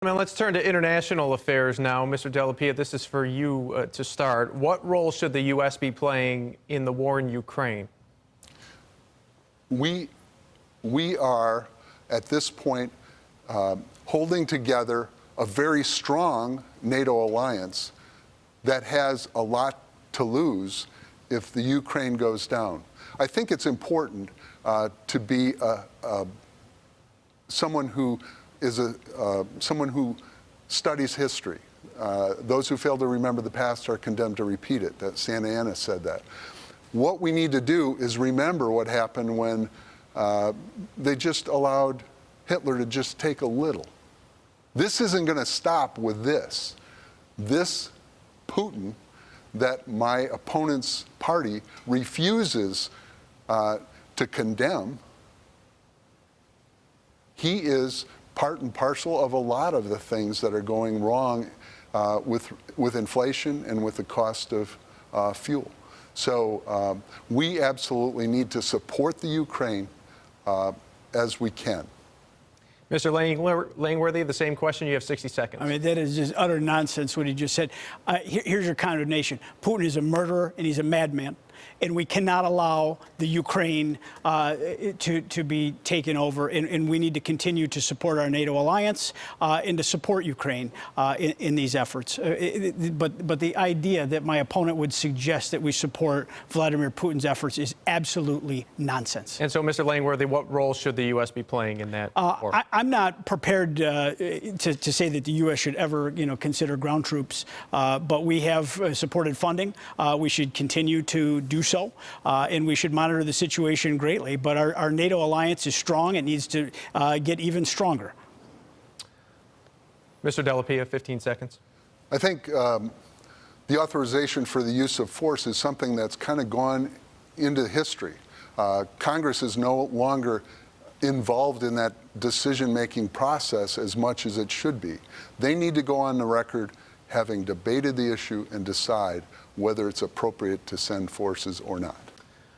Now let's turn to international affairs now. Mr. Della, this is for you to start. What role should the U.S. be playing in the war in Ukraine? We are, at this point, holding together a very strong NATO alliance that has a lot to lose if the Ukraine goes down. I think it's important to be someone who studies history. Those who fail to remember the past are condemned to repeat it. That Santa Anna said that. What we need to do is remember what happened when they just allowed Hitler to just take a little. This isn't going to stop with this. This Putin that my opponent's party refuses to condemn, he is part and parcel of a lot of the things that are going wrong with inflation and with the cost of fuel. So we absolutely need to support the Ukraine as we can. Mr. Langworthy, the same question. You have 60 seconds. I mean, that is just utter nonsense what he just said. Here's your condemnation. Putin is a murderer and he's a madman. And we cannot allow the Ukraine to be taken over. And we need to continue to support our NATO alliance and to support Ukraine in these efforts. But the idea that my opponent would suggest that we support Vladimir Putin's efforts is absolutely nonsense. And so, Mr. Langworthy, what role should the U.S. be playing in that war? I'm not prepared to say that the U.S. should ever, consider ground troops. But we have supported funding. We should continue to do so, and we should monitor the situation greatly. But our NATO alliance is strong. It needs to get even stronger. Mr. Della, 15 seconds. I think the authorization for the use of force is something that's kind of gone into history. Congress is no longer involved in that decision-making process as much as it should be. They need to go on the record having debated the issue and decide whether it's appropriate to send forces or not.